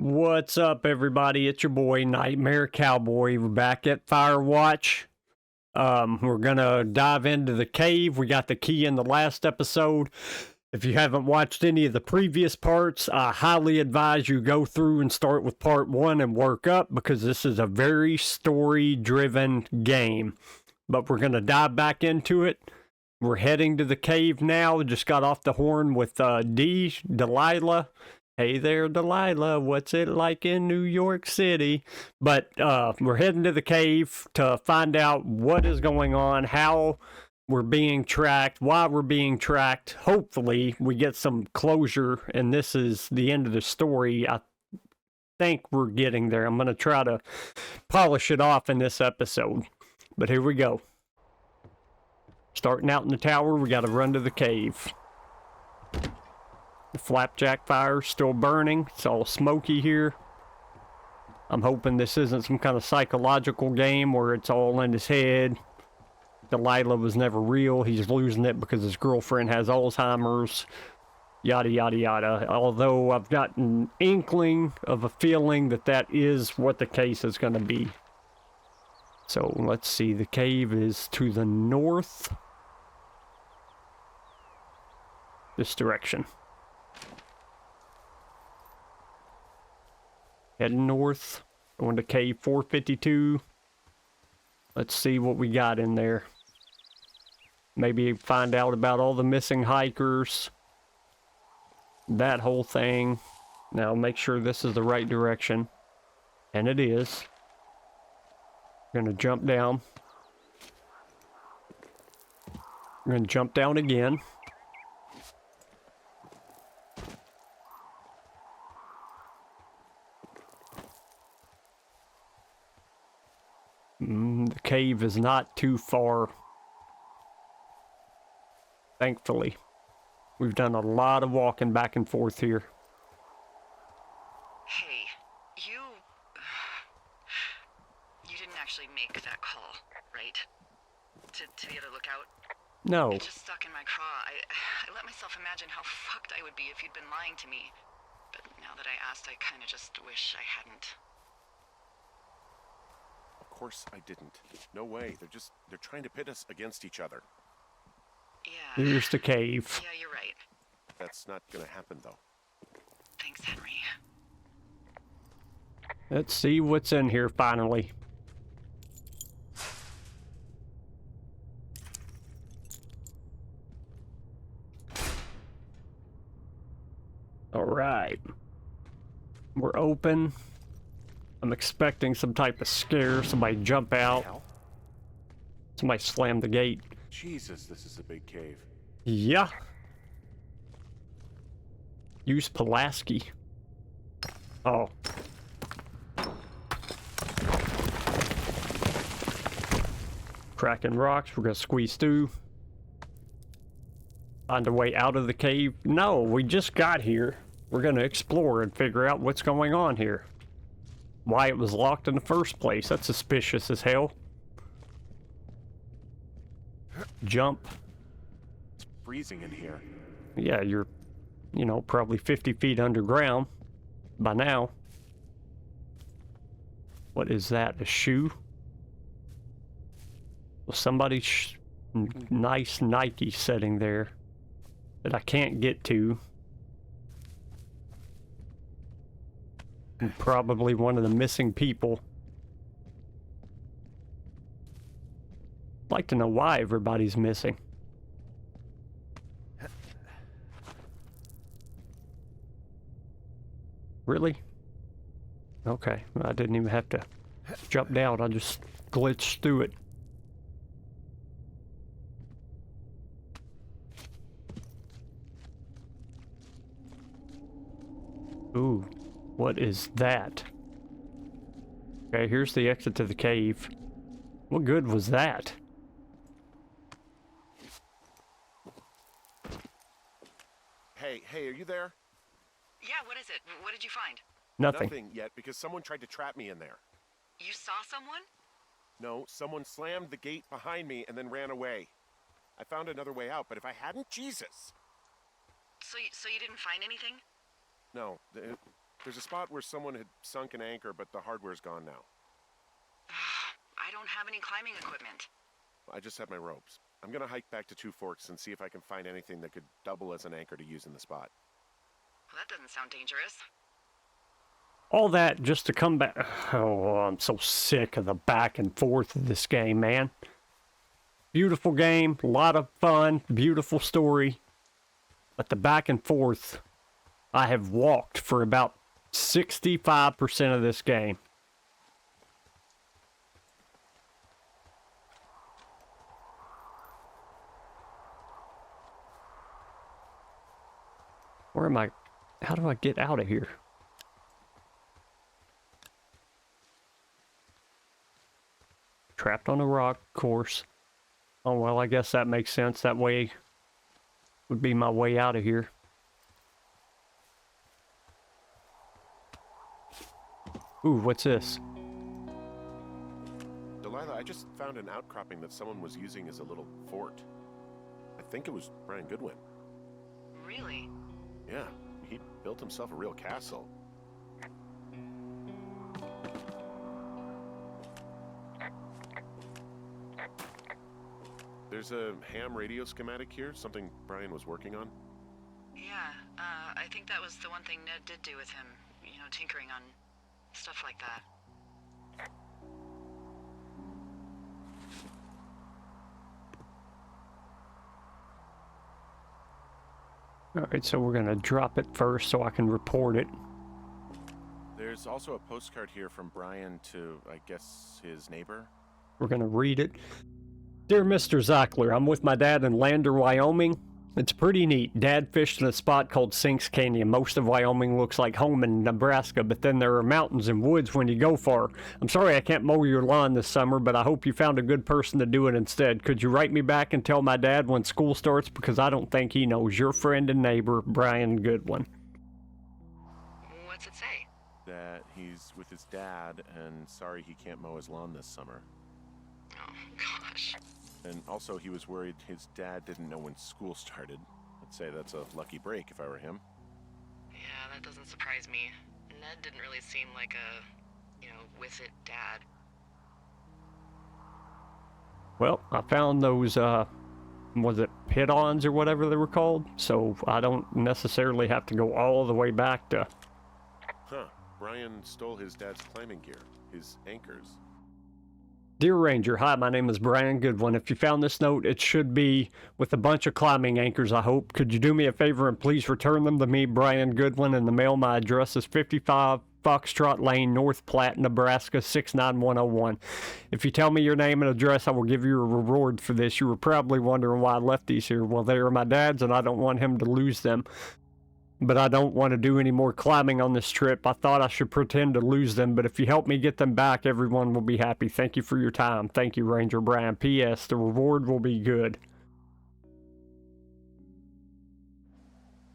What's up, everybody? It's your boy, Nightmare Cowboy. We're back at Firewatch. We're gonna dive into the cave. We got the key in the last episode. If you haven't watched any of the previous parts, I highly advise you go through and start with part 1 and work up, because this is a very story-driven game. But we're gonna dive back into it. We're heading to the cave now. Just got off the horn with Delilah. Hey there, Delilah, what's it like in New York City? But we're heading to the cave to find out what is going on, how we're being tracked, why we're being tracked. Hopefully, we get some closure, and this is the end of the story. I think we're getting there. I'm going to try to polish it off in this episode. But here we go. Starting out in the tower, we got to run to the cave. The flapjack fire's still burning. It's all smoky here. I'm hoping this isn't some kind of psychological game where it's all in his head. Delilah was never real. He's losing it because his girlfriend has Alzheimer's. Yada, yada, yada. Although I've got an inkling of a feeling that that is what the case is going to be. So let's see. The cave is to the north. This direction. Heading north, going to cave 452. Let's see what we got in there. Maybe find out about all the missing hikers. That whole thing. Now make sure this is the right direction. And it is. We're going to jump down. We're going to jump down again. The cave is not too far. Thankfully. We've done a lot of walking back and forth here. Hey, you didn't actually make that call, right? To the other lookout? No. It just stuck in my craw. I let myself imagine how fucked I would be if you'd been lying to me. But now that I asked, I kind of just wish I hadn't. Of course I didn't. No way. They're trying to pit us against each other. Yeah. Here's the cave. Yeah, you're right. That's not gonna happen, though. Thanks, Henry. Let's see what's in here finally. All right. We're open. I'm expecting some type of scare. Somebody jump out. Somebody slam the gate. Jesus, this is a big cave. Yeah. Use Pulaski. Oh. Cracking rocks. We're gonna squeeze through. Find a way out of the cave. No, we just got here. We're gonna explore and figure out what's going on here. Why it was locked in the first place. That's suspicious as hell. Jump. It's freezing in here. Yeah, you're, probably 50 feet underground by now. What is that? A shoe? Well, somebody's nice Nike setting there that I can't get to. Probably one of the missing people. I'd like to know why everybody's missing. Really? Okay, I didn't even have to jump down. I just glitched through it. Ooh. What is that? Okay, here's the exit to the cave. What good was that? Hey, are you there? Yeah, what is it? What did you find? Nothing. Nothing yet, because someone tried to trap me in there. You saw someone? No, someone slammed the gate behind me and then ran away. I found another way out, but if I hadn't, Jesus! So you didn't find anything? No, There's a spot where someone had sunk an anchor, but the hardware's gone now. I don't have any climbing equipment. I just have my ropes. I'm gonna hike back to Two Forks and see if I can find anything that could double as an anchor to use in the spot. Well, that doesn't sound dangerous. All that just to come back. Oh, I'm so sick of the back and forth of this game, man. Beautiful game, a lot of fun, beautiful story. But the back and forth, I have walked for about 65% of this game. Where am I? How do I get out of here? Trapped on a rock course. Oh, well, I guess that makes sense. That way would be my way out of here. Ooh, what's this? Delilah, I just found an outcropping that someone was using as a little fort. I think it was Brian Goodwin. Really? Yeah, he built himself a real castle. There's a ham radio schematic here, something Brian was working on. Yeah, I think that was the one thing Ned did do with him. You know, tinkering on stuff like that. Alright, so we're going to drop it first so I can report it. There's also a postcard here from Brian to, I guess, his neighbor. We're going to read it. Dear Mr. Zockler, I'm with my dad in Lander, Wyoming. It's pretty neat. Dad fished in a spot called Sinks Canyon. Most of Wyoming looks like home in Nebraska, but then there are mountains and woods when you go far. I'm sorry I can't mow your lawn this summer, but I hope you found a good person to do it instead. Could you write me back and tell my dad when school starts, because I don't think he knows. Your friend and neighbor, Brian Goodwin. What's it say? That he's with his dad and sorry he can't mow his lawn this summer. Oh, gosh. And also he was worried his dad didn't know when school started. I'd say that's a lucky break if I were him. Yeah, that doesn't surprise me. Ned didn't really seem like a, with it dad. Well, I found those, was it pit-ons or whatever they were called? So I don't necessarily have to go all the way back to... Huh. Brian stole his dad's climbing gear, his anchors. Dear Ranger, hi, my name is Brian Goodwin. If you found this note, it should be with a bunch of climbing anchors, I hope. Could you do me a favor and please return them to me, Brian Goodwin, in the mail? My address is 55 Foxtrot Lane, North Platte, Nebraska, 69101. If you tell me your name and address, I will give you a reward for this. You were probably wondering why I left these here. Well, they are my dad's, and I don't want him to lose them. But I don't want to do any more climbing on this trip. I thought I should pretend to lose them, but if you help me get them back, everyone will be happy. Thank you for your time. Thank you, Ranger Brian. P.S. The reward will be good.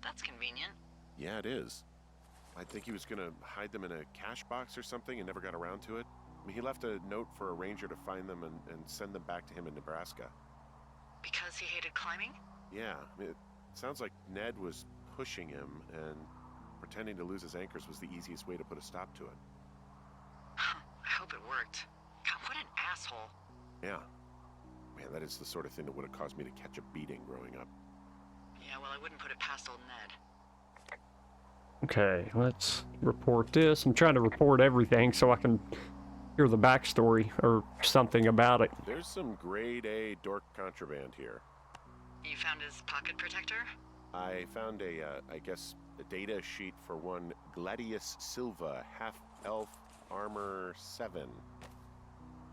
That's convenient. Yeah, it is. I think he was gonna hide them in a cash box or something and never got around to it. I mean, he left a note for a ranger to find them and send them back to him in Nebraska. Because he hated climbing? Yeah, I mean, it sounds like Ned was pushing him, and pretending to lose his anchors was the easiest way to put a stop to it. I hope it worked. God, what an asshole. Yeah. Man, that is the sort of thing that would have caused me to catch a beating growing up. Yeah, well, I wouldn't put it past old Ned. Okay, let's report this. I'm trying to report everything so I can hear the backstory or something about it. There's some grade A dork contraband here. You found his pocket protector? I found I guess, a data sheet for one Gladius Silva, half-elf armor 7.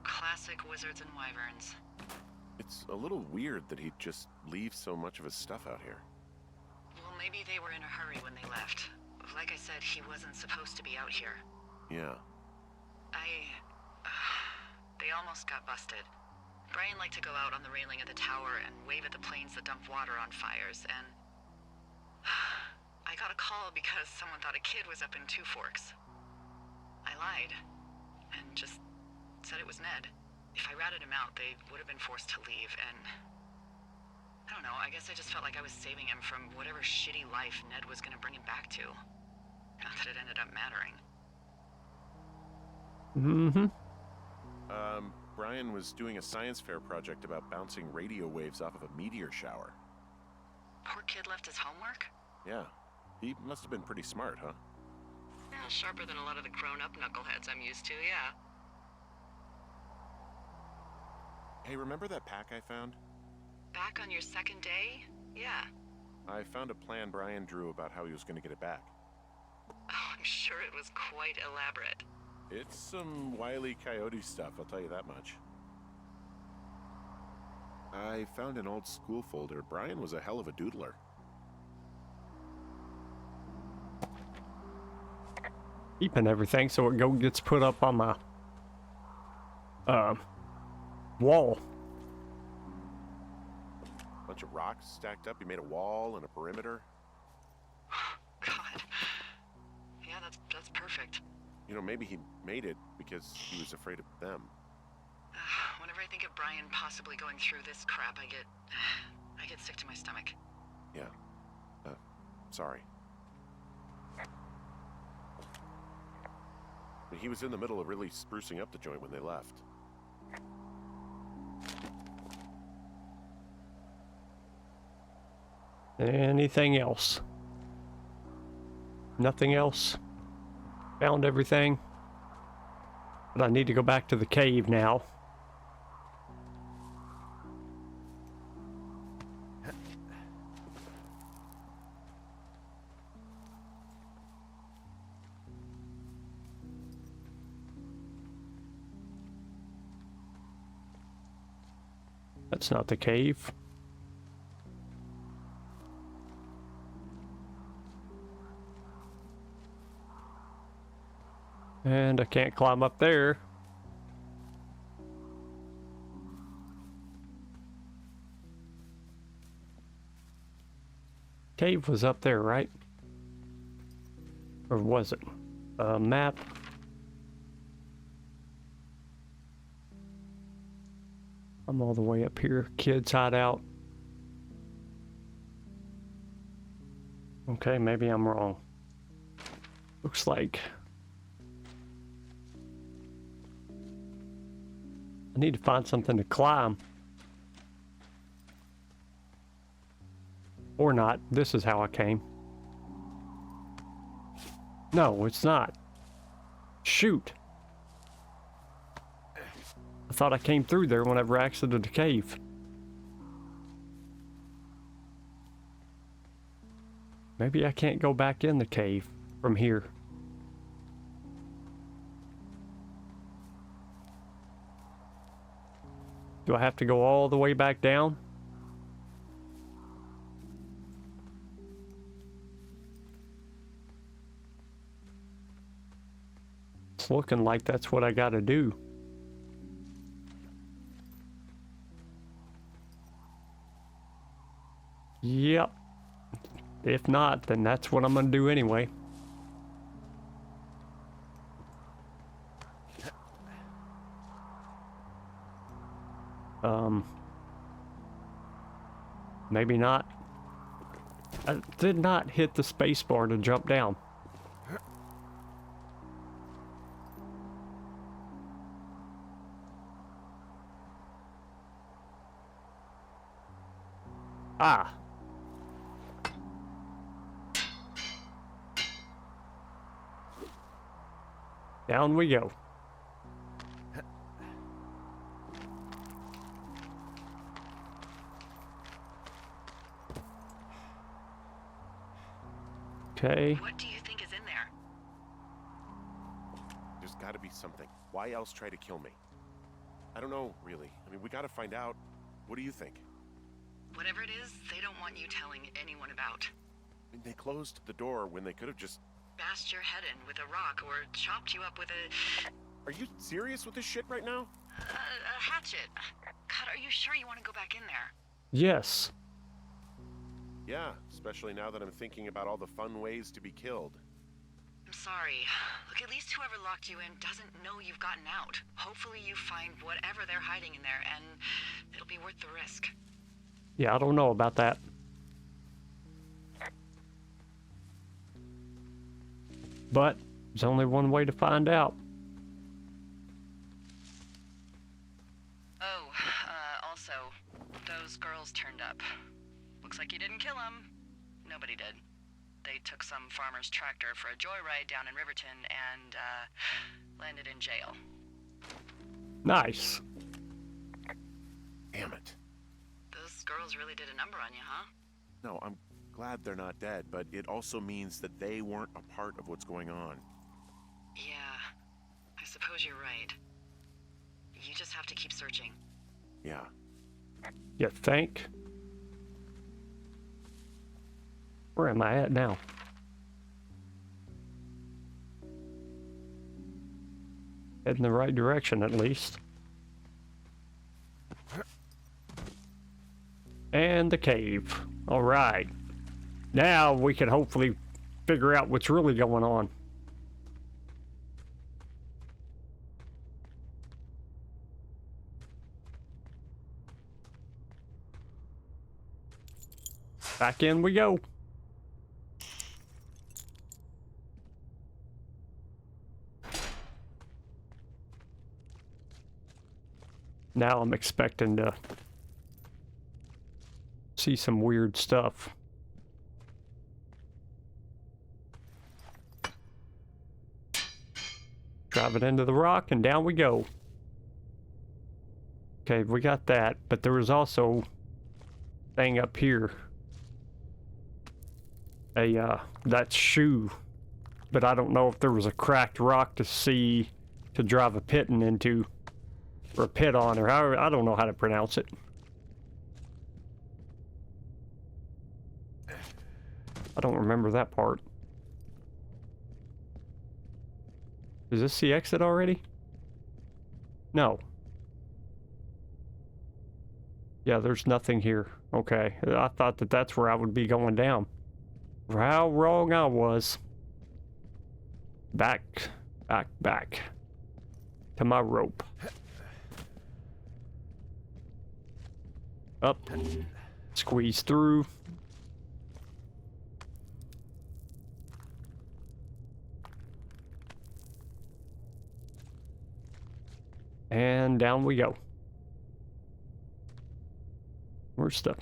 Classic wizards and wyverns. It's a little weird that he'd just leave so much of his stuff out here. Well, maybe they were in a hurry when they left. Like I said, he wasn't supposed to be out here. Yeah. They almost got busted. Brian liked to go out on the railing of the tower and wave at the planes that dumped water on fires, and... I got a call because someone thought a kid was up in Two Forks. I lied, and just said it was Ned. If I ratted him out, they would have been forced to leave, and... I don't know, I guess I just felt like I was saving him from whatever shitty life Ned was gonna bring him back to. Not that it ended up mattering. Brian was doing a science fair project about bouncing radio waves off of a meteor shower. Poor kid left his homework? Yeah. He must have been pretty smart, huh? Yeah, sharper than a lot of the grown-up knuckleheads I'm used to, yeah. Hey, remember that pack I found? Back on your second day? Yeah. I found a plan Brian drew about how he was going to get it back. Oh, I'm sure it was quite elaborate. It's some Wile E. Coyote stuff, I'll tell you that much. I found an old school folder. Brian was a hell of a doodler. Keeping everything so it gets put up on my wall. Bunch of rocks stacked up. He made a wall and a perimeter. God. Yeah, that's perfect. You know, maybe he made it because he was afraid of them. Whenever I think of Brian possibly going through this crap, I get sick to my stomach. Yeah. Sorry. He was in the middle of really sprucing up the joint when they left. Anything else? Nothing else? Found everything? But I need to go back to the cave now. That's not the cave. And I can't climb up there. Cave was up there, right? Or was it? Map. I'm all the way up here. Kids hideout. Okay, maybe I'm wrong. Looks like I need to find something to climb. Or not. This is how I came. No, it's not. Shoot. I thought I came through there whenever I exited the cave. Maybe I can't go back in the cave from here. Do I have to go all the way back down? It's looking like that's what I gotta do. Yep. If not, then that's what I'm gonna do anyway. Maybe not. I did not hit the space bar to jump down. Ah. Down we go. Okay. What do you think is in there? There's got to be something. Why else try to kill me? I don't know, really. I mean, we got to find out. What do you think? Whatever it is, they don't want you telling anyone about. I mean, they closed the door when they could have just... Bashed your head in with a rock or chopped you up with a... Are you serious with this shit right now? a hatchet. God, are you sure you want to go back in there? Yes. Yeah, especially now that I'm thinking about all the fun ways to be killed. I'm sorry. Look, at least whoever locked you in doesn't know you've gotten out. Hopefully you find whatever they're hiding in there, and it'll be worth the risk. Yeah, I don't know about that. But there's only one way to find out. Oh, also, those girls turned up. Looks like you didn't kill them. Nobody did. They took some farmer's tractor for a joyride down in Riverton and, landed in jail. Nice. Damn it. Those girls really did a number on you, huh? No, I'm glad they're not dead, but it also means that they weren't a part of what's going on. Yeah, I suppose you're right. You just have to keep searching. Yeah. You think? Where am I at now? Heading the right direction, at least. And the cave. All right. Now we can hopefully figure out what's really going on. Back in we go. Now I'm expecting to see some weird stuff. Drive it into the rock and down we go. Okay, we got that, but there was also a thing up here. That shoe, but I don't know if there was a cracked rock to drive a pitton into, or a pit on, or however, I don't know how to pronounce it. I don't remember that part. Is this the exit already? No. Yeah, there's nothing here. Okay, I thought that that's where I would be going down. How wrong I was. Back to my rope. Up, squeeze through. And down we go. Where's the...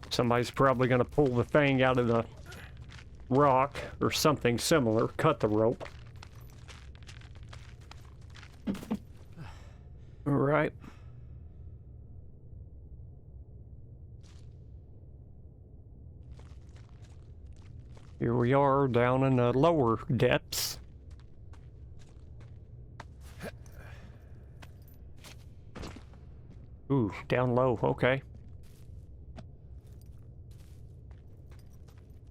Somebody's probably going to pull the thing out of the rock or something similar, cut the rope. All right. Here we are down in the lower depths. Ooh, down low, okay.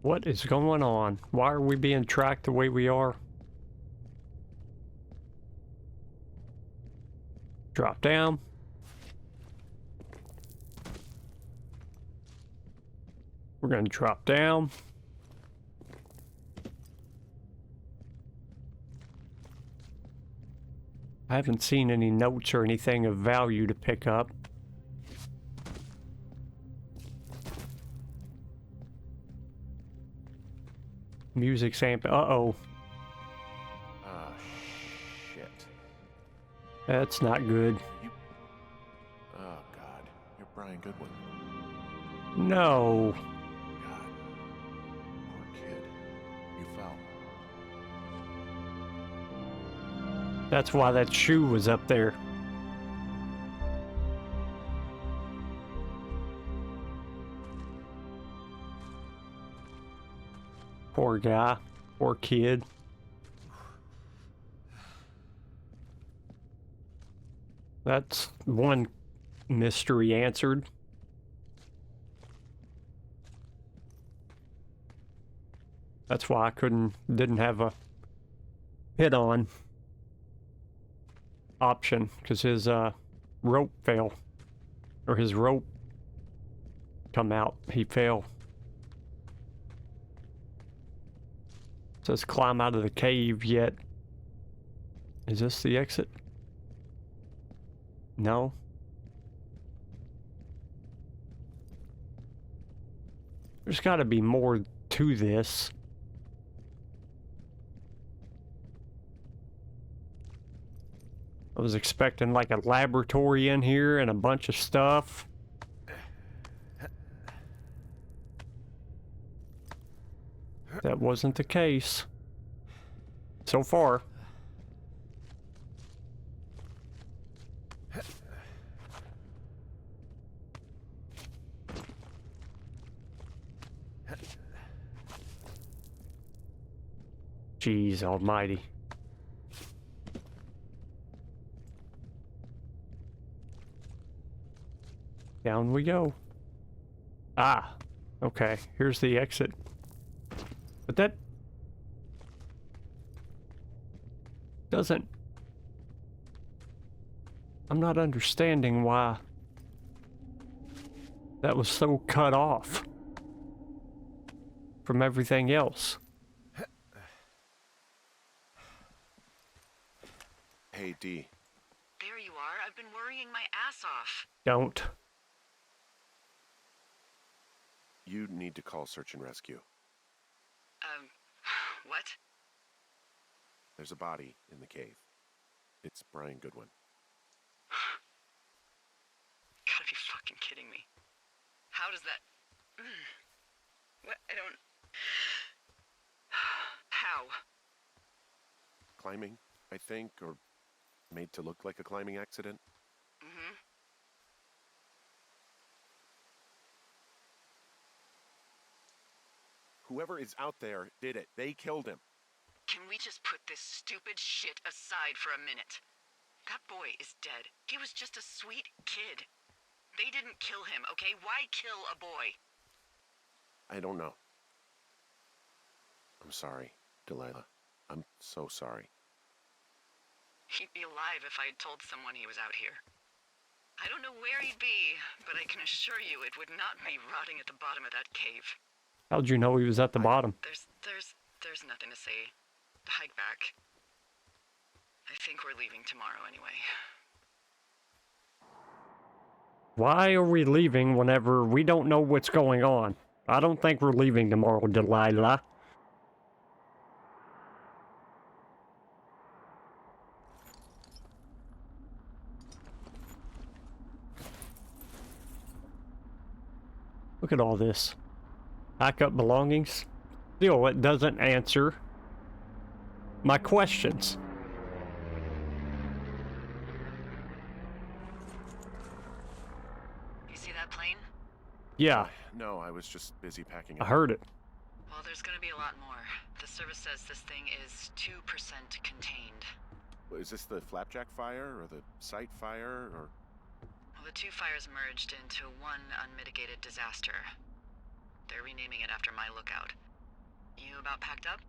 What is going on? Why are we being tracked the way we are? Drop down. We're going to drop down. I haven't seen any notes or anything of value to pick up. Music sample. Uh-oh. Ah, shit. That's not good. Oh, God. You're Brian Goodwin. No. God. Poor kid. You fell. That's why that shoe was up there. Poor guy. Poor kid. That's one mystery answered. That's why I didn't have a hit on option, because his rope fell, or his rope come out. He fell. It says climb out of the cave yet. Is this the exit? No. There's got to be more to this. I was expecting like a laboratory in here and a bunch of stuff. That wasn't the case. So far. Jeez almighty. Down we go. Ah, okay, here's the exit. But that doesn't... I'm not understanding why that was so cut off from everything else. Hey, D. There you are. I've been worrying my ass off. Don't. You need to call search and rescue. What? There's a body in the cave. It's Brian Goodwin. Gotta be fucking kidding me. How does that... What? I don't... How? Climbing, I think, or made to look like a climbing accident. Mm-hmm. Whoever is out there did it. They killed him. Can we just put this stupid shit aside for a minute? That boy is dead. He was just a sweet kid. They didn't kill him, okay? Why kill a boy? I don't know. I'm sorry, Delilah. I'm so sorry. He'd be alive if I had told someone he was out here. I don't know where he'd be, but I can assure you it would not be rotting at the bottom of that cave. How'd you know he was at the bottom? There's nothing to say. Hike back. I think we're leaving tomorrow anyway. Why are we leaving whenever we don't know what's going on? I don't think we're leaving tomorrow, Delilah. Look at all this. Pack up belongings. Still, it doesn't answer my questions. You see that plane? Yeah, No, I was just busy packing I up. heard it. Well, there's gonna be a lot more. The service says this thing is 2% contained. Is this the Flapjack fire, or the site fire, or... Well, the two fires merged into one unmitigated disaster. They're renaming it after my lookout. You about packed up?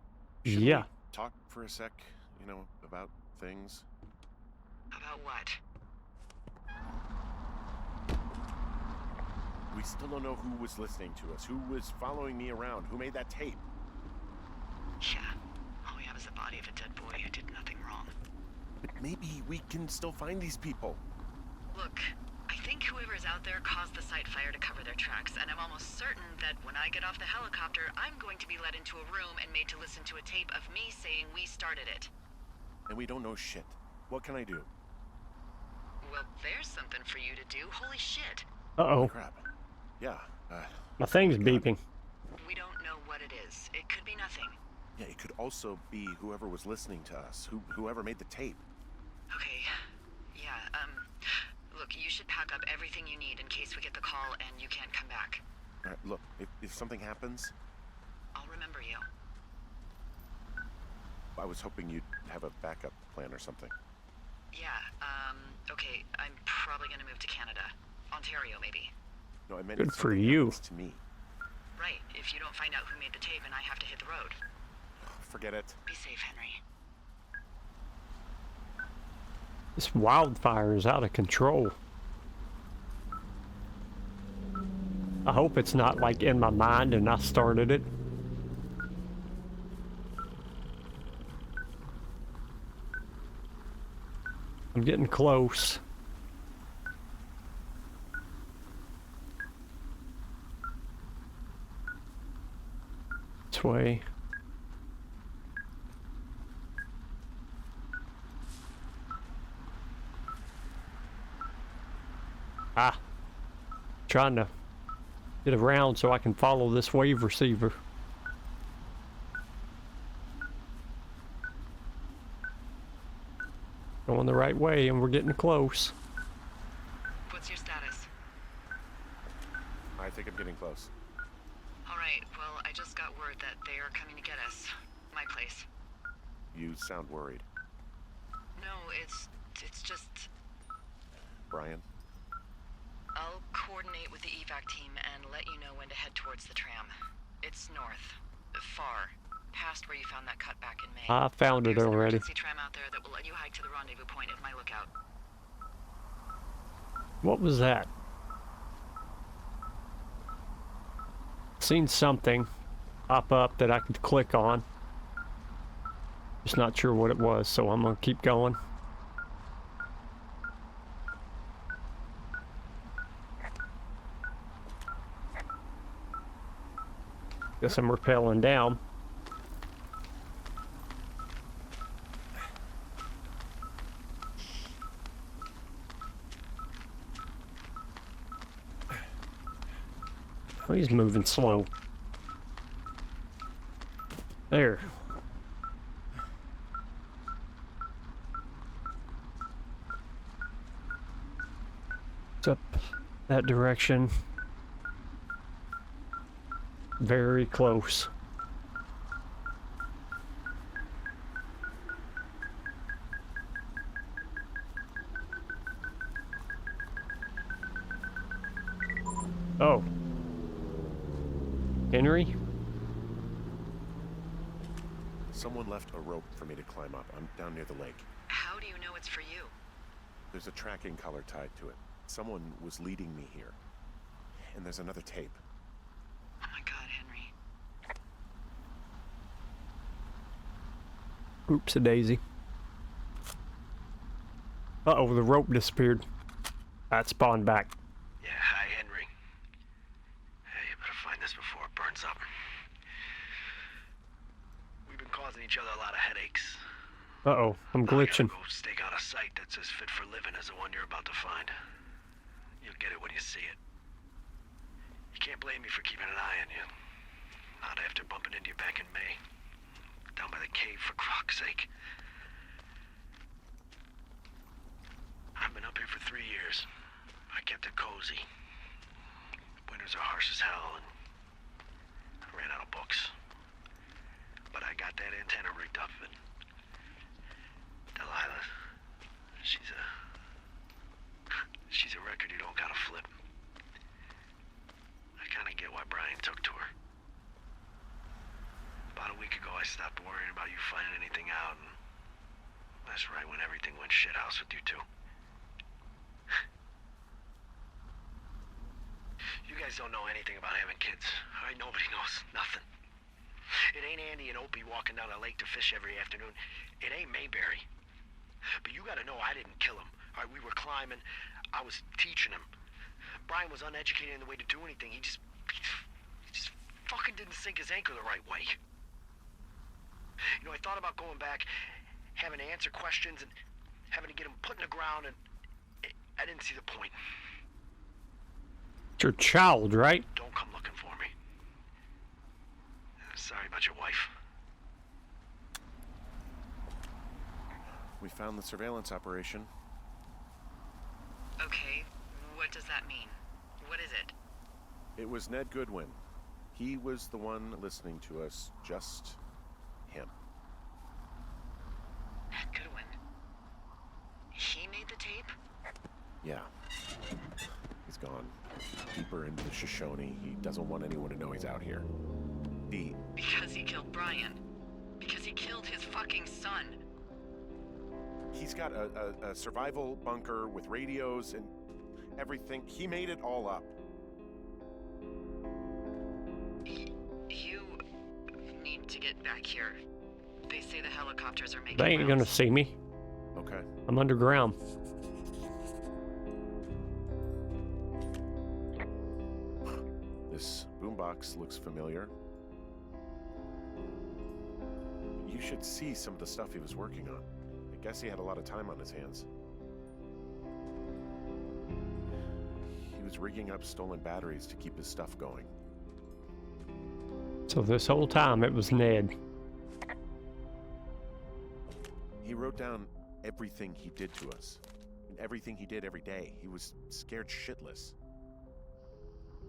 Shouldn't Yeah. we talk for a sec, you know, about things? About what? We still don't know who was listening to us, who was following me around, who made that tape. Yeah. All we have is the body of a dead boy who did nothing wrong. But maybe we can still find these people. Look, I think whoever's out there caused the site fire to cover their tracks, and I'm almost certain that when I get off the helicopter, I'm going to be led into a room and made to listen to a tape of me saying we started it. And we don't know shit. What can I do? Well, there's something for you to do. Holy shit. Uh-oh. Crap. Yeah, My thing's God. beeping. We don't know what it is. It could be nothing. yeah, it could also be whoever was listening to us, whoever made the tape. Okay. Yeah, look, you should pack up everything you need in case we get the call and you can't come back. All right, look, if something happens, I'll remember you. I was hoping you'd have a backup plan or something. Yeah, okay, I'm probably gonna move to Canada. Ontario, maybe. No, I meant Good if for something you. happens to me. Right, if you don't find out who made the tape and I have to hit the road. Forget it. Be safe, Henry. This wildfire is out of control. I hope it's not like in my mind and I started it. I'm getting close. this way. Ah. Trying to get around so I can follow this wave receiver. Going the right way, and we're getting close. What's your status? I think I'm getting close. All right, well, I just got word that they are coming to get us. My place. You sound worried. No, it's just... Brian? I'll coordinate with the evac team and let you know when to head towards the tram. It's north. Far. Past where you found that cut back in May. I found it There's an already. emergency tram out there that will let you hike to the rendezvous point at my lookout. What was that? Seen something pop up that I could click on. Just not sure what it was, so I'm gonna keep going. Guess I'm rappelling down. Oh, he's moving slow. There. It's up that direction. Very close. Oh. Henry? Someone left a rope for me to climb up. I'm down near the lake. How do you know it's for you? There's a tracking collar tied to it. Someone was leading me here. And there's another tape. Oh my god, Henry. Oops, a daisy. Uh-oh, the rope disappeared. That spawned back. Yeah, hi, Henry. Hey, you better find this before it burns up. We've been causing each other a lot of headaches. Uh-oh, I'm glitching. I gotta go stake out a site that's as fit for living as the one you're about to find. You'll get it when you see it. You can't blame me for keeping an eye on you. Not after bumping into you back in May. Down by the cave, for croc's sake. I've been up here for 3 years. I kept it cozy. Winters are harsh as hell, and I ran out of books. But I got that antenna rigged up, and Delilah, she's a record you don't gotta flip. I kinda get why Brian took to her. About a week ago, I stopped worrying about you finding anything out, and that's right when everything went shithouse with you two. You guys don't know anything about having kids. All right, nobody knows nothing. It ain't Andy and Opie walking down a lake to fish every afternoon. It ain't Mayberry. But you gotta know I didn't kill him. All right, we were climbing. I was teaching him. Brian was uneducated in the way to do anything. He just fucking didn't sink his anchor the right way. You know, I thought about going back, having to answer questions, and having to get him put in the ground, and I didn't see the point. It's your child, right? Don't come looking for me. Sorry about your wife. We found the surveillance operation. Okay, what does that mean? What is it? It was Ned Goodwin. He was the one listening to us. Just him. Ned Goodwin. He made the tape? Yeah. He's gone deeper into the Shoshone. He doesn't want anyone to know he's out here. Because he killed Brian. Because he killed his fucking son. He's got a survival bunker with radios and everything. He made it all up. You need to get back here. They say the helicopters are making They ain't gonna rounds. see me. Okay. I'm underground. This boombox looks familiar. should see some of the stuff he was working on. I guess he had a lot of time on his hands. He was rigging up stolen batteries to keep his stuff going. So this whole time it was Ned. He wrote down everything he did to us. And everything he did every day. He was scared shitless.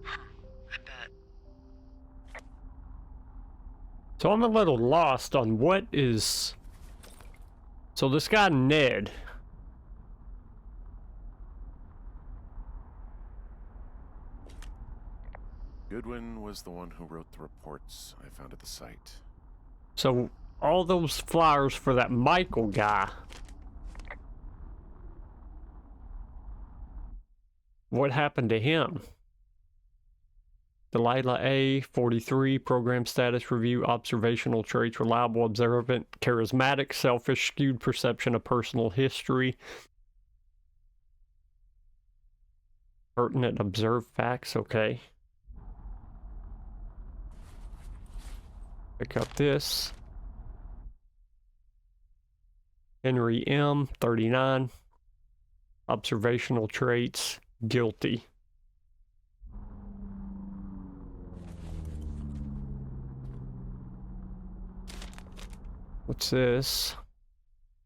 I bet. So I'm a little lost on what is... So this guy Ned... Goodwin was the one who wrote the reports I found at the site. So all those flyers for that Michael guy... What happened to him? Delilah A, 43, program status review, observational traits, reliable, observant, charismatic, selfish, skewed perception of personal history, pertinent, observed facts, okay. Pick up this. Henry M, 39, observational traits, guilty. What's this?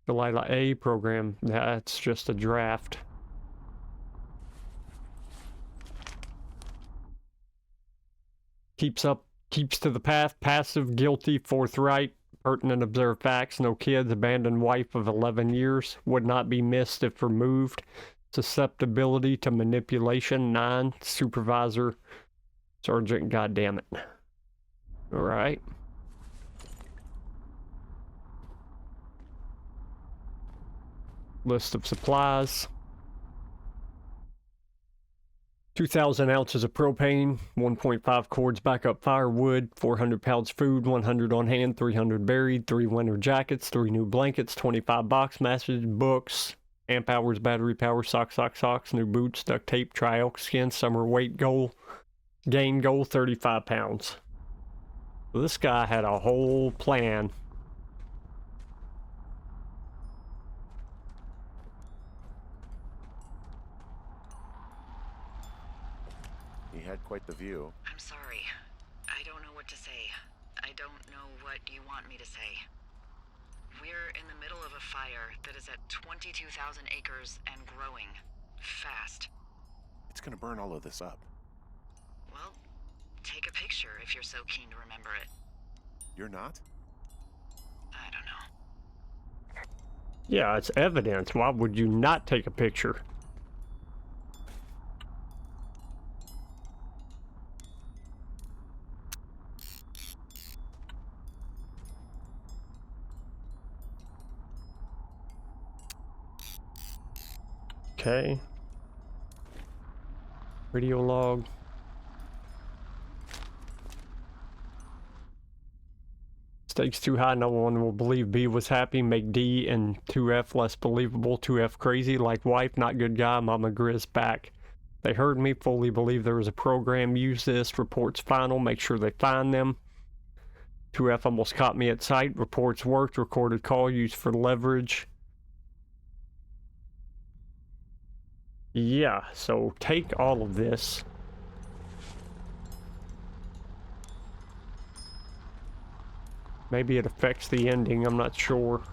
Delilah A program. That's just a draft. Keeps to the path, passive, guilty, forthright, pertinent, observed facts, no kids, abandoned wife of 11 years, would not be missed if removed, susceptibility to manipulation, 9, supervisor, sergeant, goddammit. Alright. List of supplies. 2,000 ounces of propane, 1.5 cords backup firewood, 400 pounds food, 100 on hand, 300 buried, 3 winter jackets, 3 new blankets, 25 box matches, books, amp hours, battery power, socks, new boots, duct tape, tri-elk skin, summer weight goal, gain goal, 35 pounds. So this guy had a whole plan. He had quite the view. I'm sorry. I don't know what to say. I don't know what you want me to say. We're in the middle of a fire that is at 22,000 acres and growing. Fast. It's gonna burn all of this up. Well, take a picture if you're so keen to remember it. You're not? I don't know. Yeah, it's evidence. Why would you not take a picture? Okay. Radio log. Stakes too high, no one will believe B was happy. Make D and 2F less believable. 2F crazy, like wife, not good guy. Mama Grizz back. They heard me, fully believe there was a program. Use this. Reports final, make sure they find them. 2F almost caught me at sight. Reports worked. Recorded call used for leverage. Yeah, so take all of this. Maybe it affects the ending, I'm not sure.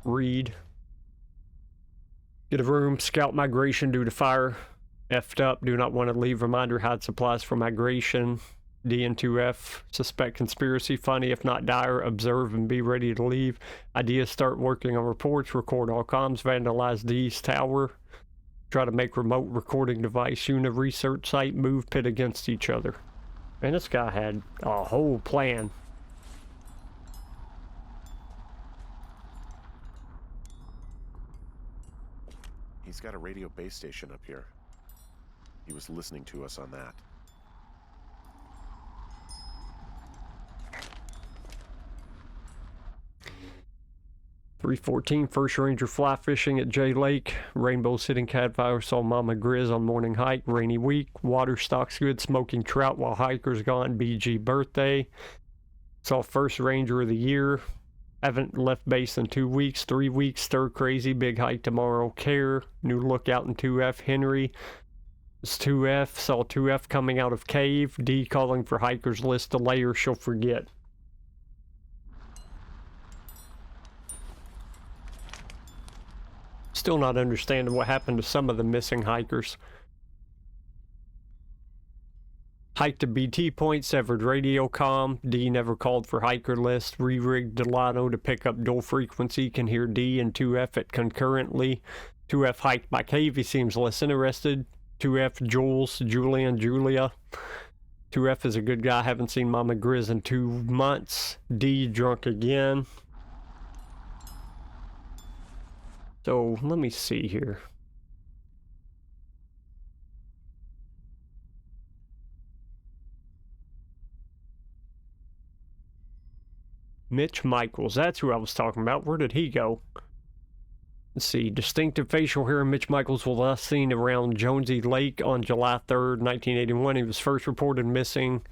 Read. Get a room, scout migration due to fire. F'd up, do not want to leave. Reminder, hide supplies for migration. DN2F, suspect conspiracy, funny if not dire, observe and be ready to leave. Ideas, start working on reports, record all comms, vandalize D's tower. Try to make remote recording device, unit research site, move pit against each other. Man, this guy had a whole plan. He's got a radio base station up here. He was listening to us on that. .314, First Ranger fly fishing at J Lake. Rainbow sitting catfire, saw Mama Grizz on morning hike. Rainy week, water stocks good, smoking trout while hikers gone. BG birthday. Saw first Ranger of the year. Haven't left base in 2 weeks, 3 weeks. Stir crazy. Big hike tomorrow. Care. New lookout in 2F. Henry. It's 2F. Saw 2F coming out of cave. D calling for hikers list delay or she'll forget. Still not understanding what happened to some of the missing hikers. Hike to BT point, severed radio comm. D never called for hiker list. Re-rigged Delano to pick up dual frequency. Can hear D and 2F at concurrently. 2F hiked by cave. He seems less interested. 2F Jules, Julian, Julia. 2F is a good guy. Haven't seen Mama Grizz in 2 months. D drunk again. So let me see here. Mitch Michaels, that's who I was talking about. Where did he go? Let's see. Distinctive facial hair. Mitch Michaels was last seen around Jonesy Lake on July 3rd, 1981. He was first reported missing.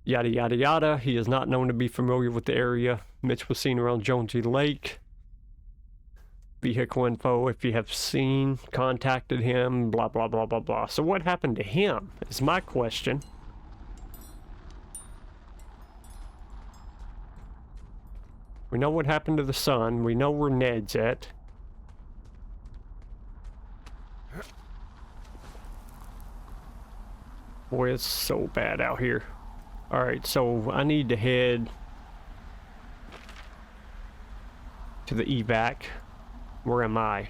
Yada, yada, yada. He is not known to be familiar with the area. Mitch was seen around Jonesy Lake. Vehicle info, if you have seen, contacted him, blah, blah, blah, blah, blah. So what happened to him is my question. We know what happened to the son. We know where Ned's at. Boy, it's so bad out here. Alright, so I need to head to the evac. Where am I?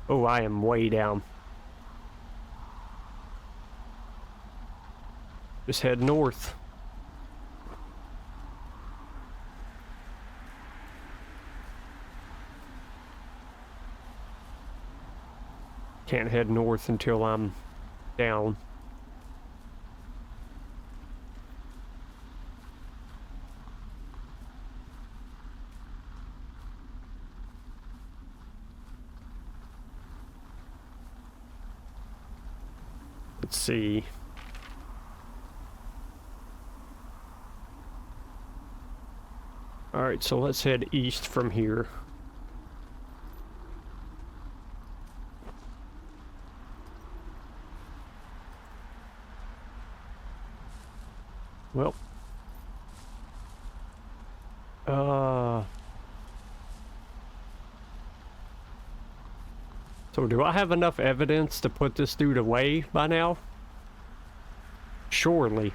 Oh, I am way down. Just head north. Can't head north until I'm down. Let's see. Alright, so let's head east from here. Well. So do I have enough evidence to put this dude away by now? Surely.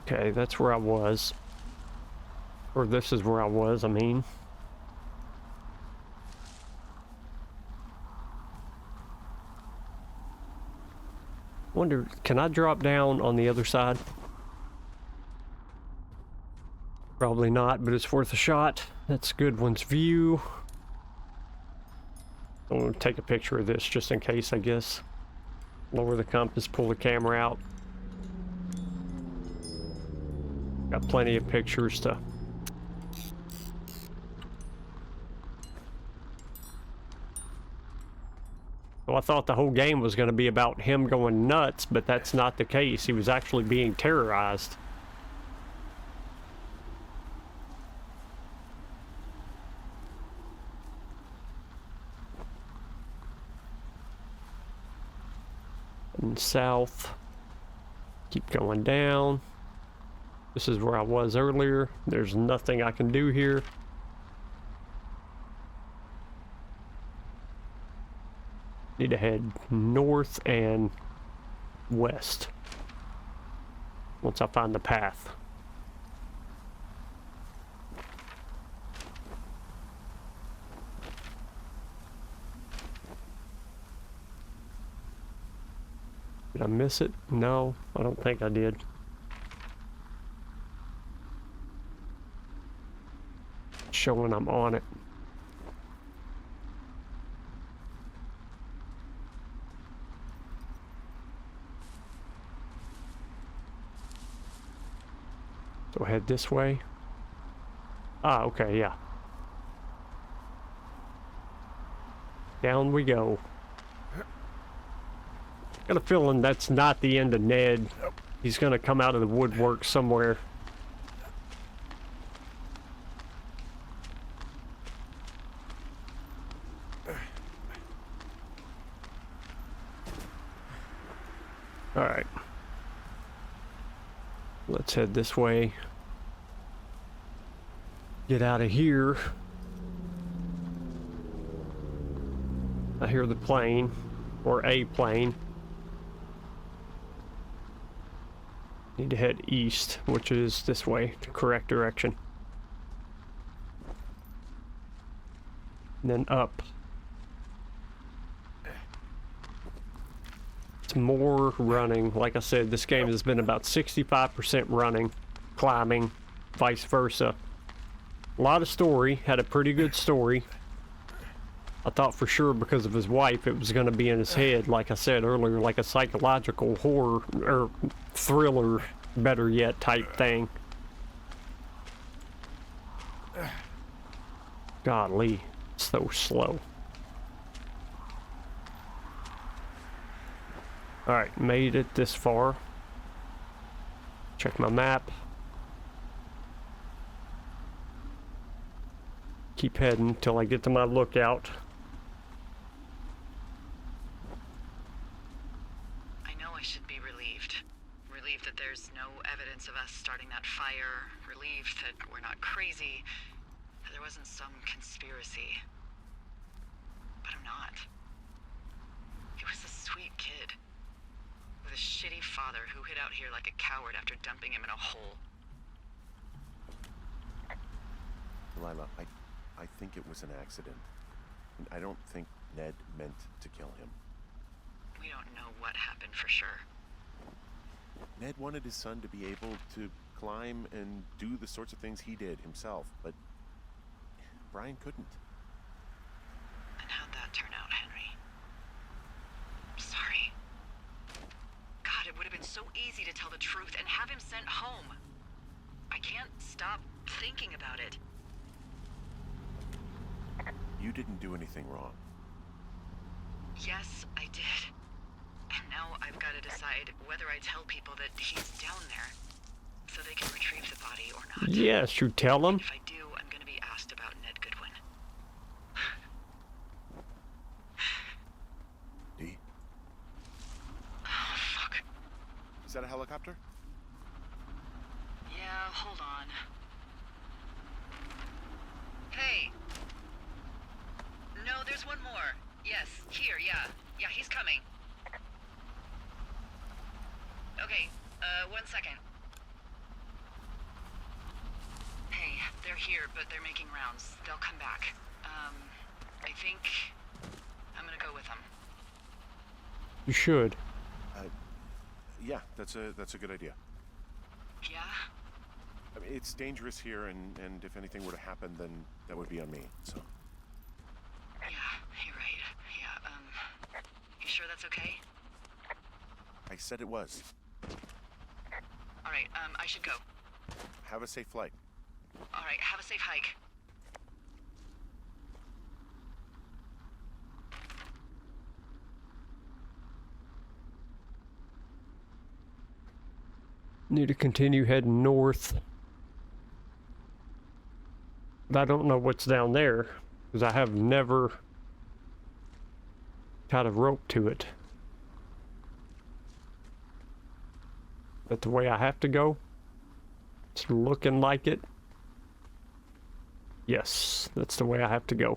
Okay, that's where I was. Or this is where I was, I mean. Wonder, can I drop down on the other side? Probably not, but it's worth a shot. That's Goodwin's view. I'm gonna take a picture of this just in case, I guess. Lower the compass, pull the camera out. Got plenty of pictures to... Well, I thought the whole game was going to be about him going nuts, but that's not the case. He was actually being terrorized. And south. Keep going down. This is where I was earlier. There's nothing I can do here. Need to head north and west once I find the path. Did I miss it? No, I don't think I did. It's showing I'm on it. So head this way. Ah, okay, yeah. Down we go. Got a feeling that's not the end of Ned. He's gonna come out of the woodwork somewhere. Alright. Let's head this way. Get out of here. I hear the plane, or a plane. Need to head east, which is this way, the correct direction. And then up. It's more running. Like I said, this game has been about 65% running, climbing, vice versa. A lot of story, had a pretty good story. I thought for sure because of his wife it was going to be in his head, like I said earlier, like a psychological horror, or thriller, better yet, type thing. Golly, so slow. Alright, made it this far. Check my map. Keep heading till I get to my lookout. I know I should be relieved. Relieved that there's no evidence of us starting that fire. Relieved that we're not crazy. That there wasn't some conspiracy. But I'm not. He was a sweet kid. With a shitty father who hid out here like a coward after dumping him in a hole. Delilah, I think it was an accident. And I don't think Ned meant to kill him. We don't know what happened for sure. Ned wanted his son to be able to climb and do the sorts of things he did himself, but Brian couldn't. And how'd that turn out, Henry? I'm sorry. God, it would have been so easy to tell the truth and have him sent home. I can't stop thinking about it. You didn't do anything wrong. Yes, I did. And now I've got to decide whether I tell people that he's down there so they can retrieve the body or not. Yes, you tell them. If I do, I'm going to be asked about Ned Goodwin. Dee? Oh, fuck. Is that a helicopter? Yeah, hold on. Hey. No, there's one more. Yes, here, yeah. Yeah, he's coming. Okay, 1 second. Hey, they're here, but they're making rounds. They'll come back. I think I'm gonna go with them. You should. Yeah, that's a good idea. Yeah? I mean, it's dangerous here, and if anything were to happen, then that would be on me, so. Yeah, you're right. Yeah, you sure that's okay? I said it was. Alright, I should go. Have a safe flight. Alright, have a safe hike. Need to continue heading north. But I don't know what's down there, because I have never tied a rope to it. But the way I have to go, it's looking like it. Yes, that's the way I have to go.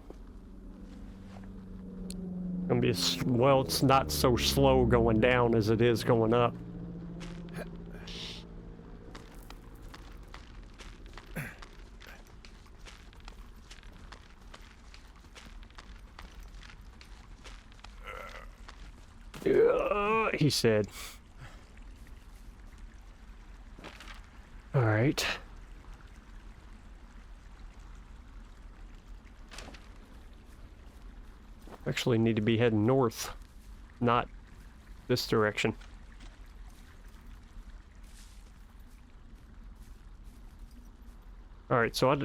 Gonna be well, it's not so slow going down as it is going up. He said. All right. Actually need to be heading north, not this direction. All right, so I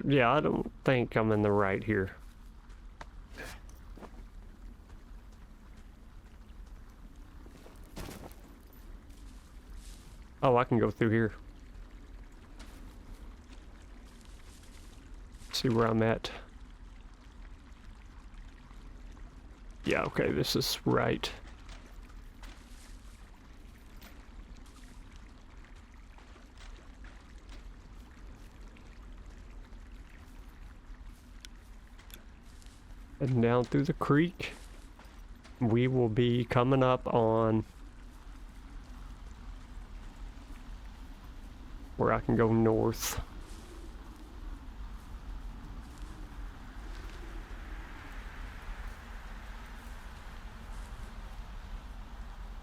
don't think I'm in the right here. Oh, I can go through here. See where I'm at. Yeah, okay, this is right. Heading down through the creek. We will be coming up on where I can go north.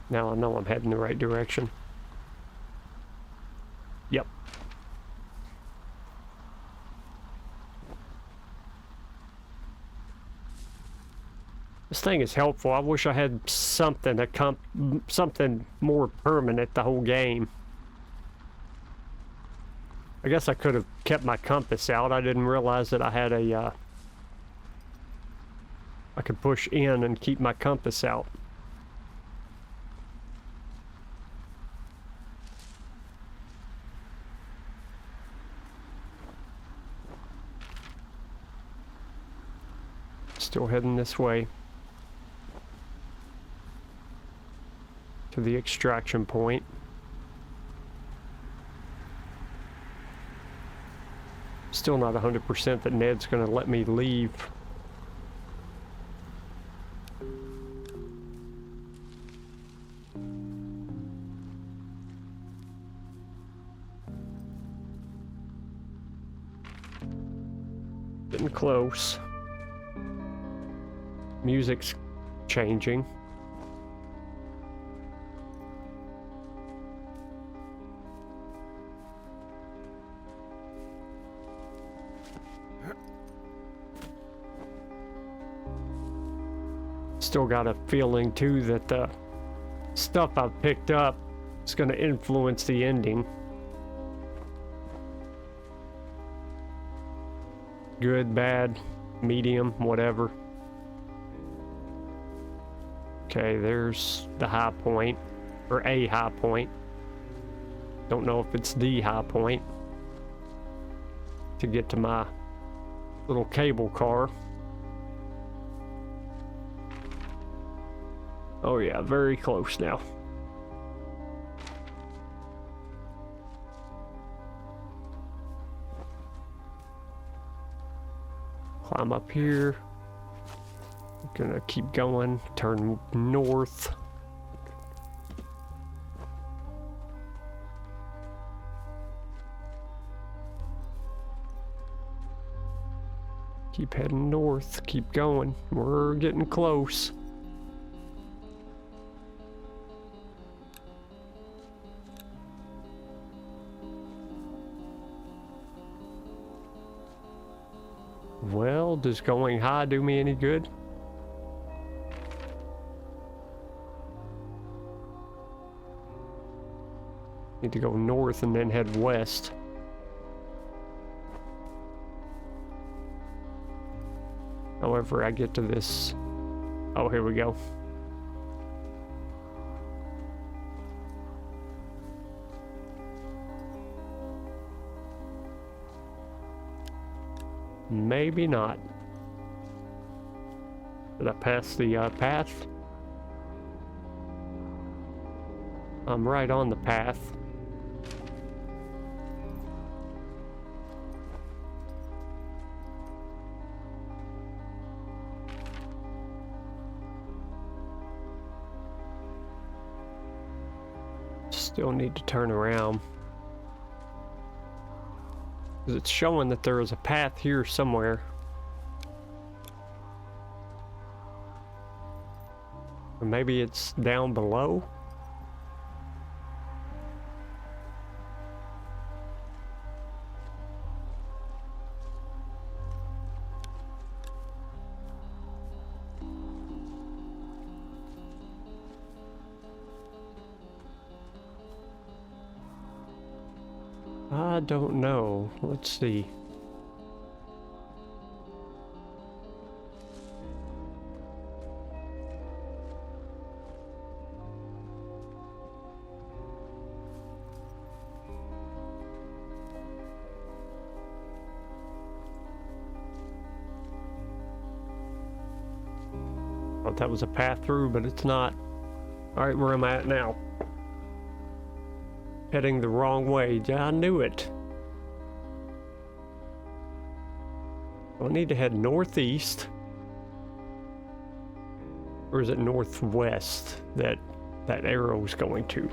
Now I know I'm heading the right direction. Yep. This thing is helpful. I wish I had something something more permanent the whole game. I guess I could have kept my compass out. I didn't realize that I had a I could push in and keep my compass out. Still heading this way. To the extraction point. Still not 100% that Ned's gonna let me leave. Getting close. Music's changing. Still got a feeling too that the stuff I've picked up is going to influence the ending. Good, bad, medium, whatever. Okay, there's the high point, or a high point. Don't know if it's the high point to get to my little cable car. Oh yeah, very close now. Climb up here. Gonna keep going, turn north. Keep heading north, keep going. We're getting close. Well, does going high do me any good? Need to go north and then head west. However, I get to this. Oh, here we go. Maybe not. Did I pass the path? I'm right on the path. Still need to turn around. Because it's showing that there is a path here somewhere. Or maybe it's down below? I don't know. Let's see. Thought that was a path through, but it's not. Alright, where am I at now? Heading the wrong way. Yeah, I knew it. I need to head northeast. Or is it northwest that arrow is going to?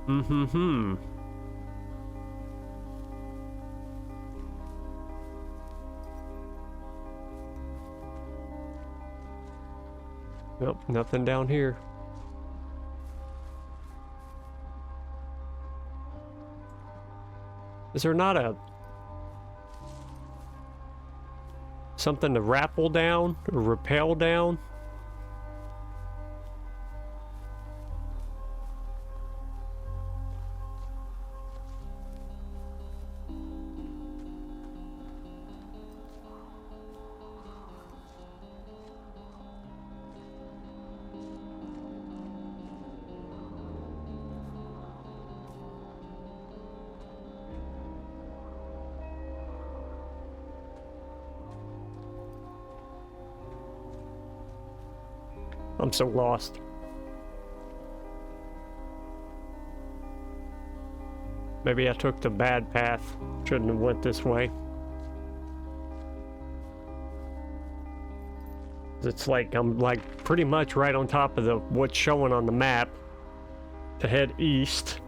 Mm-hmm-hmm. Nope, nothing down here. Is there not a something to rappel down or rappel down? I'm so lost. Maybe I took the bad path. Shouldn't have went this way. It's like I'm like pretty much right on top of what's showing on the map to head east.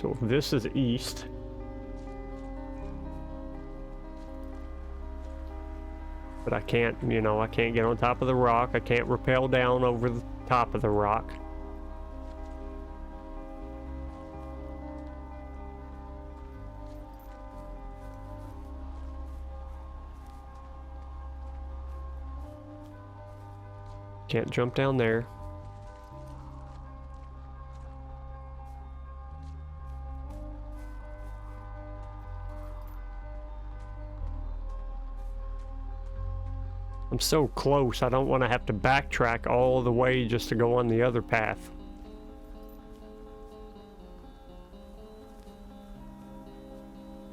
So this is east. But I can't, you know, I can't get on top of the rock. I can't rappel down over the top of the rock. Can't jump down there. I'm so close, I don't want to have to backtrack all the way just to go on the other path.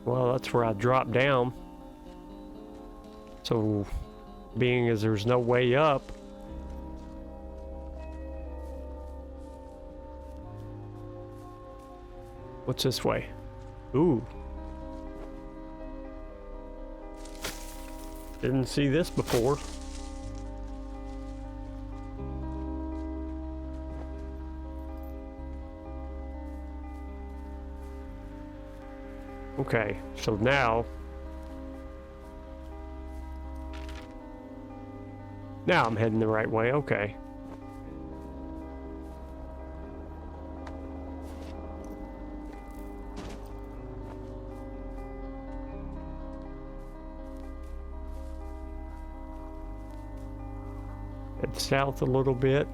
Well, that's where I dropped down. So, being as there's no way up, what's this way? Ooh. Didn't see this before. Okay, so now I'm heading the right way, okay. Head south a little bit.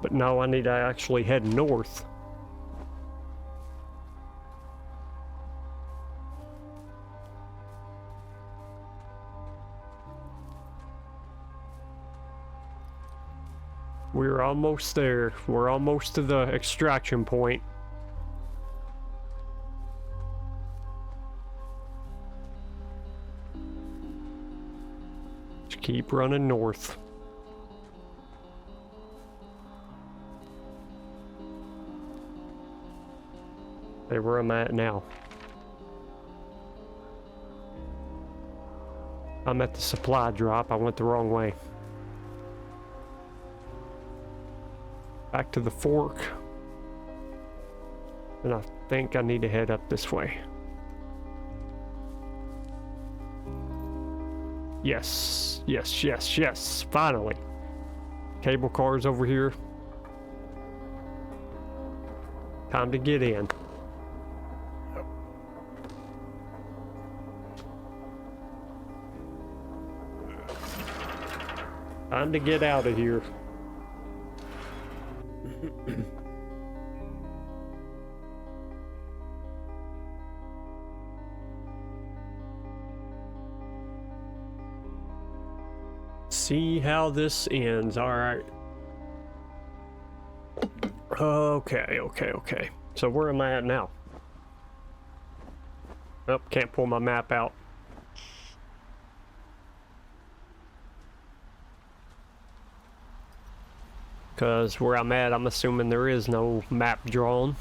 But no, I need to actually head north. We're almost there. We're almost to the extraction point. Just keep running north. There, where I'm at now. I'm at the supply drop. I went the wrong way. Back to the fork. And I think I need to head up this way. Yes, yes, yes, yes. Finally. Cable cars over here. Time to get in. Time to get out of here. See how this ends. All right. Okay. So where am I at now? Oh, can't pull my map out. Because where I'm at, I'm assuming there is no map drawn.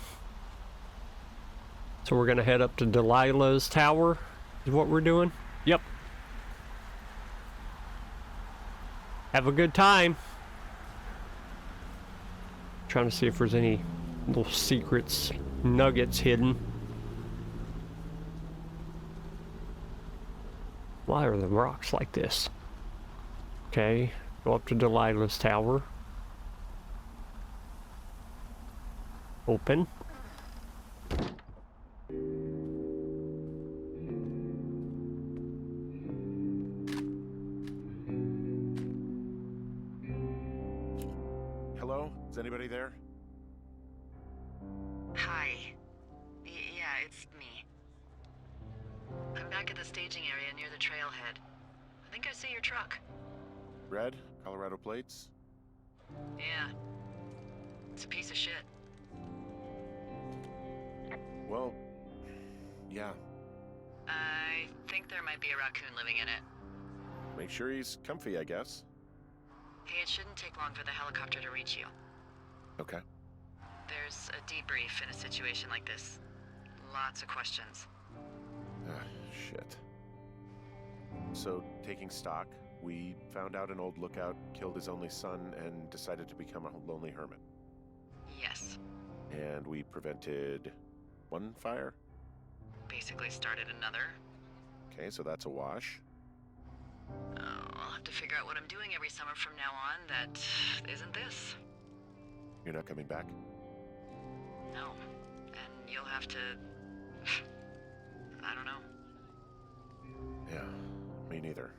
So we're gonna head up to Delilah's tower, is what we're doing. Yep. Have a good time. Trying to see if there's any little secrets, nuggets hidden. Why are the rocks like this? Okay, go up to Delilah's tower. Open. Hello? Is anybody there? Hi. Yeah, it's me. I'm back at the staging area near the trailhead. I think I see your truck. Red? Colorado plates? Yeah. It's a piece of shit. Well, yeah. I think there might be a raccoon living in it. Make sure he's comfy, I guess. Hey, it shouldn't take long for the helicopter to reach you. Okay. There's a debrief in a situation like this. Lots of questions. Shit. So, taking stock, we found out an old lookout killed his only son and decided to become a lonely hermit. Yes. And we prevented one fire? Basically started another. Okay, so that's a wash. Oh, I'll have to figure out what I'm doing every summer from now on that isn't this. You're not coming back? No. And you'll have to... I don't know. Yeah, me neither.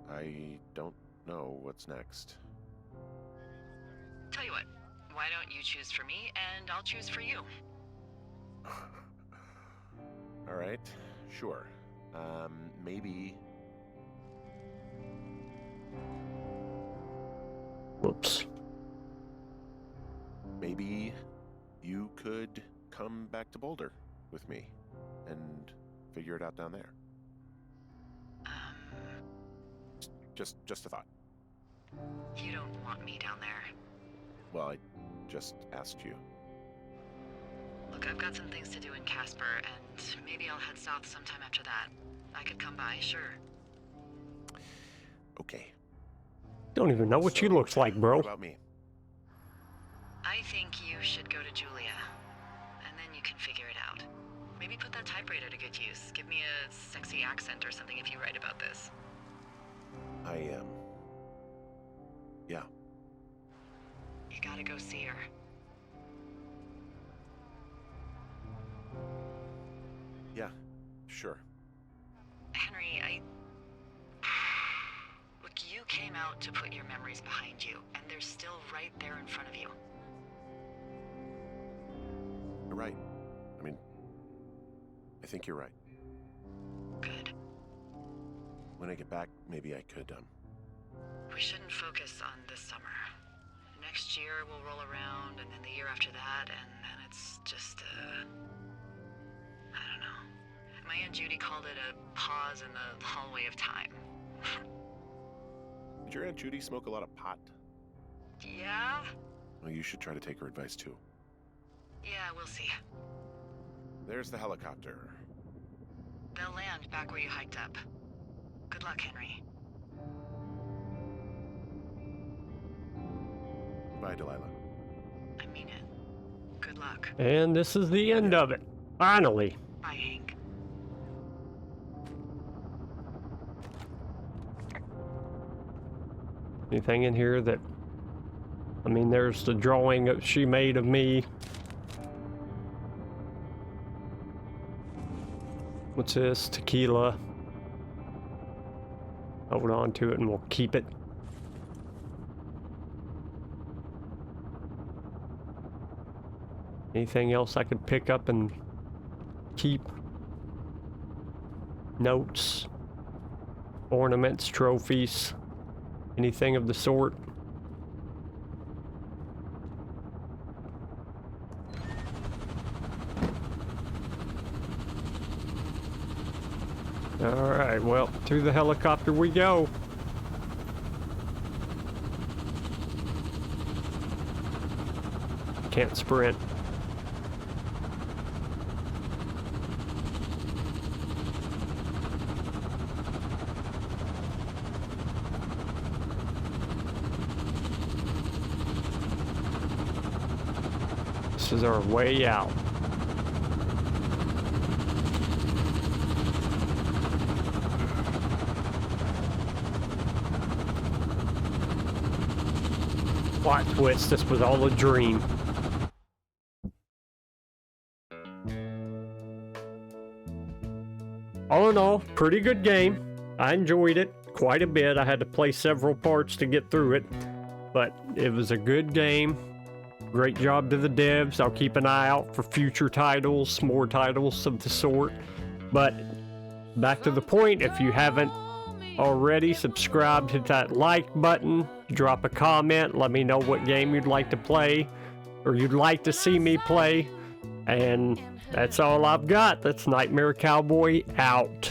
I don't know what's next. Tell you what, why don't you choose for me and I'll choose for you? All right, sure. Maybe... Whoops. Maybe you could come back to Boulder with me and figure it out down there. Just a thought. You don't want me down there. Well, I just asked you. Look, I've got some things to do in Casper, and maybe I'll head south sometime after that. I could come by, sure. Okay. Don't even know what she looks like, bro. What about me? I think you should go to Julia, and then you can figure it out. Maybe put that typewriter to good use. Give me a sexy accent or something if you write about this. Yeah. You gotta go see her. Yeah, sure. Henry, Look, you came out to put your memories behind you, and they're still right there in front of you. You're right. I mean, I think you're right. Good. When I get back, maybe I could, We shouldn't focus on this summer. Next year we'll roll around, and then the year after that, and then it's just, I don't know. My Aunt Judy called it a pause in the hallway of time. Did your Aunt Judy smoke a lot of pot? Yeah? Well, you should try to take her advice, too. Yeah, we'll see. There's the helicopter. They'll land back where you hiked up. Good luck, Henry. Bye, Delilah. I mean it. Good luck. And this is the end of it. Finally. Bye, Hank. Anything in here that... I mean, there's the drawing that she made of me. What's this? Tequila. Hold on to it and we'll keep it. Anything else I could pick up and keep? Notes. Ornaments, trophies. anything of the sort. Alright, well, to the helicopter we go. Can't sprint. This is our way out. Plot twist, this was all a dream. All in all, pretty good game. I enjoyed it quite a bit. I had to play several parts to get through it, but it was a good game. Great job to the devs. I'll keep an eye out for future titles, more titles of the sort. But back to the point, if you haven't already subscribed, hit that like button, drop a comment, let me know what game you'd like to play or you'd like to see me play. And that's all I've got. That's Nightmare Cowboy out.